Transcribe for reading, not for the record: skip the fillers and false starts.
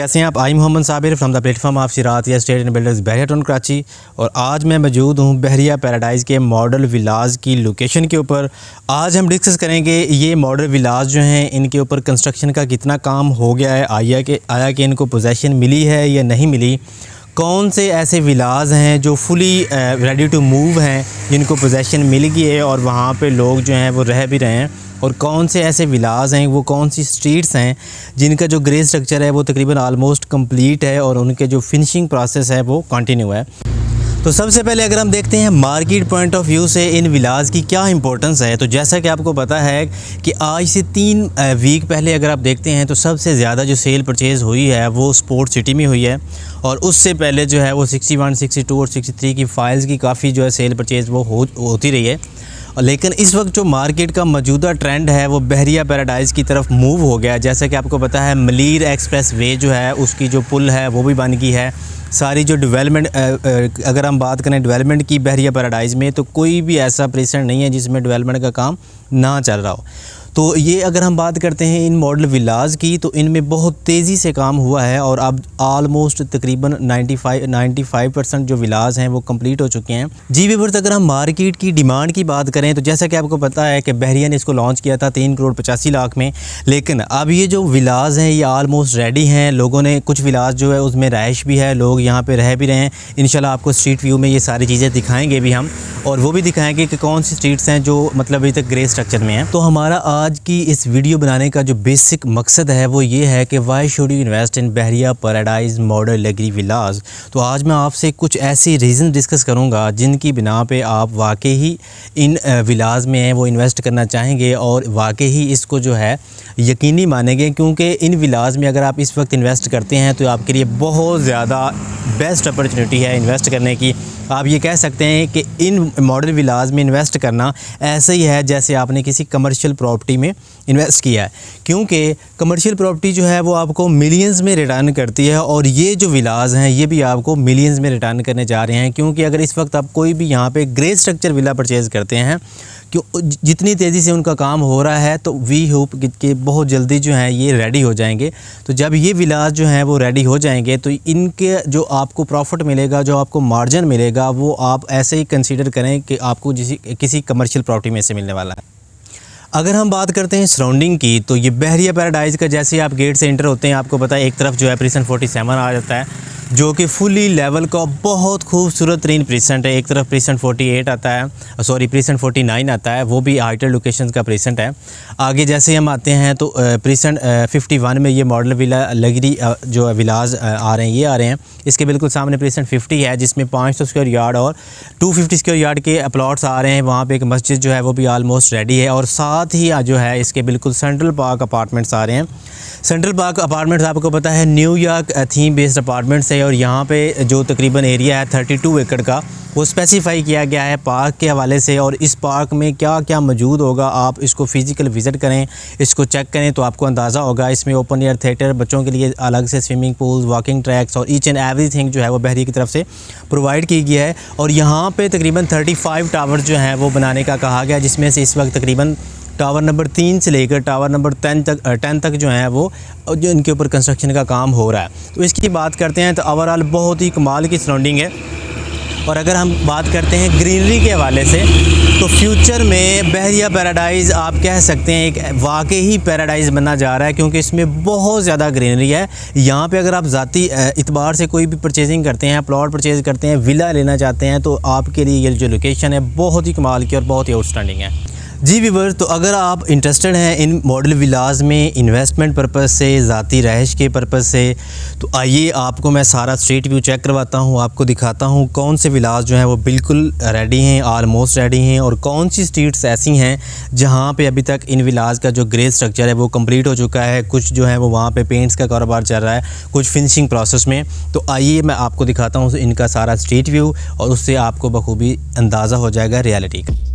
कैसे हैं आप? I Mohammad Sabir from the platform of Sirat या Estate and Builders Bahria Town Karachi. और आज मैं मौजूद हूँ बहरिया पैराडाइज़ के मॉडल विलाज की लोकेशन के ऊपर। आज हम डिस्कस करेंगे ये मॉडल विलाज जो हैं इनके ऊपर कंस्ट्रक्शन का कितना काम हो गया है, आया कि इनको पोजेसन मिली है या नहीं मिली, कौन से ऐसे विलाज हैं जो फुली रेडी टू मूव हैं जिनको पोजेसन मिल गई है और वहाँ पे लोग जो हैं वो रह भी रहे हैं, और कौन से ऐसे विलाज हैं, वो कौन सी स्ट्रीट्स हैं जिनका जो ग्रे स्ट्रक्चर है वो तकरीबन आलमोस्ट कंप्लीट है और उनके जो फिनिशिंग प्रोसेस है वो कंटिन्यू है। तो सबसे पहले अगर हम देखते हैं मार्केट पॉइंट ऑफ व्यू से इन विलाज की क्या इंपॉर्टेंस है, तो जैसा कि आपको पता है कि आज से 3 वीक पहले अगर आप देखते हैं तो सबसे ज़्यादा जो सेल परचेज़ हुई है वो स्पोर्ट सिटी में हुई है, और उससे पहले जो है वो 61, 62 और 63 की फ़ाइल्स की काफ़ी जो है सेल परचेज़ वो होती रही है। लेकिन इस वक्त जो मार्केट का मौजूदा ट्रेंड है वो बहरिया पैराडाइज़ की तरफ मूव हो गया है। जैसा कि आपको पता है मलीर एक्सप्रेस वे जो है उसकी जो पुल है वो भी बन गई है। सारी जो डेवलपमेंट अगर हम बात करें डेवलपमेंट की बहरिया पैराडाइज़ में, तो कोई भी ऐसा प्रेजेंट नहीं है जिसमें डेवलपमेंट का काम ना चल रहा हो। तो ये अगर हम बात करते हैं इन मॉडल विलाज की, तो इनमें बहुत तेज़ी से काम हुआ है और अब आलमोस्ट तकरीबन 95% जो विलाज हैं वो कंप्लीट हो चुके हैं। जी व्यूअर्स, अगर हम मार्केट की डिमांड की बात करें तो जैसा कि आपको पता है कि बहरिया ने इसको लॉन्च किया था 3 करोड़ 85 लाख में, लेकिन अब ये जो विलाज हैं ये आलमोस्ट रेडी हैं। लोगों ने कुछ विलाज जो है उसमें रहाइश भी है, लोग यहाँ पर रह भी रहे हैं। इंशाल्लाह आपको स्ट्रीट व्यू में ये सारी चीज़ें दिखाएँगे भी हम, और वो भी दिखाएँगे कि कौन सी स्ट्रीट्स हैं जो मतलब अभी तक ग्रे स्ट्रक्चर में हैं। तो हमारा आज की इस वीडियो बनाने का जो बेसिक मकसद है वो ये है कि why should you invest in Bahria paradise model luxury villas. तो आज मैं आपसे कुछ ऐसी रीज़न डिस्कस करूंगा जिनकी बिना पे आप वाकई ही इन विलाज में वो इन्वेस्ट करना चाहेंगे और वाकई ही इसको जो है यकीनी मानेंगे, क्योंकि इन विलाज में अगर आप इस वक्त इन्वेस्ट करते हैं तो आपके लिए बहुत ज़्यादा बेस्ट अपॉर्चुनिटी है इन्वेस्ट करने की। आप ये कह सकते हैं कि इन मॉडल विलाज में इन्वेस्ट करना ऐसे ही है जैसे आपने किसी कमर्शियल प्रॉपर्टी में इन्वेस्ट किया है, क्योंकि कमर्शियल प्रॉपर्टी जो है वो आपको मिलियंस में रिटर्न करती है और ये जो विलाज हैं ये भी आपको मिलियंस में रिटर्न करने जा रहे हैं। क्योंकि अगर इस वक्त आप कोई भी यहाँ पे ग्रे स्ट्रक्चर विला परचेज़ करते हैं, क्यों जितनी तेज़ी से उनका काम हो रहा है, तो वी होप कि बहुत जल्दी जो है ये रेडी हो जाएंगे। तो जब ये विलाज जो हैं वो रेडी हो जाएंगे तो इनके जो आपको प्रॉफिट मिलेगा, जो आपको मार्जिन मिलेगा, वो आप ऐसे ही कंसीडर करें कि आपको किसी कमर्शियल प्रॉपर्टी में से मिलने वाला है। अगर हम बात करते हैं सराउंडिंग की, तो ये बहरिया पैराडाइज़ का जैसे आप गेट से एंटर होते हैं आपको पता है एक तरफ जो है प्रीसेंट 47 आ जाता है जो कि फुली लेवल का बहुत खूबसूरत तरीन प्रीसेंट है। एक तरफ प्रीसेंट 48 आता है, प्रीसेंट 49 आता है, वो भी आइटल लोकेशन का प्रीसेंट है। आगे जैसे हम आते हैं तो प्रीसेंट 51 में ये मॉडल विला लग्जरी जो विलाज आ रहे हैं ये आ रहे हैं। इसके बिल्कुल सामने प्रीसेंट 50 है जिसमें 500 स्क्वायर यार्ड और 250 स्क्वायर यार्ड के प्लॉट्स आ रहे हैं। वहाँ पे एक मस्जिद जो है वो भी आलमोस्ट रेडी है, और साथ ही जो है इसके बिल्कुल सेंट्रल पार्क अपार्टमेंट्स आ रहे हैं। सेंट्रल पार्क अपार्टमेंट्स आपको पता है न्यूयॉर्क थीम बेस्ड अपार्टमेंट्स है, और यहाँ पे जो तकरीबन एरिया है 32 एकड़ का वो स्पेसिफाई किया गया है पार्क के हवाले से। और इस पार्क में क्या क्या मौजूद होगा आप इसको फ़िज़िकल विज़िट करें, इसको चेक करें तो आपको अंदाज़ा होगा। इसमें ओपन एयर थिएटर, बच्चों के लिए अलग से स्विमिंग पूल, वॉकिंग ट्रैक्स और ईच एंड एवरीथिंग जो है वो बहरिया की तरफ से प्रोवाइड की गई है। और यहाँ पे तकरीबन 35 टावर जो हैं वो बनाने का कहा गया, जिसमें से इस वक्त तकरीबन टावर नंबर 3 से लेकर टावर नंबर 10 तक जो है वो जो इनके ऊपर कंस्ट्रक्शन का काम हो रहा है। तो इसकी बात करते हैं तो ओवरऑल बहुत ही कमाल की सराउंडिंग है। और अगर हम बात करते हैं ग्रीनरी के हवाले से, तो फ्यूचर में बहरिया पैराडाइज़ आप कह सकते हैं एक वाकई ही पैराडाइज़ बनना जा रहा है, क्योंकि इसमें बहुत ज़्यादा ग्रीनरी है। यहाँ पे अगर आप ज़ाती इतबार से कोई भी परचेजिंग करते हैं, प्लॉट परचेज़ करते हैं, विला लेना चाहते हैं, तो आपके लिए ये जो लोकेशन है बहुत ही कमाल की और बहुत ही आउटस्टैंडिंग है। जी व्यूअर्स, तो अगर आप इंटरेस्टेड हैं इन मॉडल विलाज में इन्वेस्टमेंट पर्पज़ से, ज़ाती रहाइश के पर्पज़ से, तो आइए आपको मैं सारा स्ट्रीट व्यू चेक करवाता हूँ, आपको दिखाता हूँ कौन से विलाज जो हैं वो बिल्कुल रेडी हैं, आलमोस्ट रेडी हैं, और कौन सी स्ट्रीट्स ऐसी हैं जहाँ पे अभी तक इन विलाज का जो ग्रे स्ट्रक्चर है वो कंप्लीट हो चुका है। कुछ जो है वो वहाँ पे पेंट्स का कारोबार चल रहा है, कुछ फिनिशिंग प्रोसेस में। तो आइए मैं आपको दिखाता हूँ इनका सारा स्ट्रीट व्यू, और उससे आपको बखूबी अंदाज़ा हो जाएगा रियलिटी का।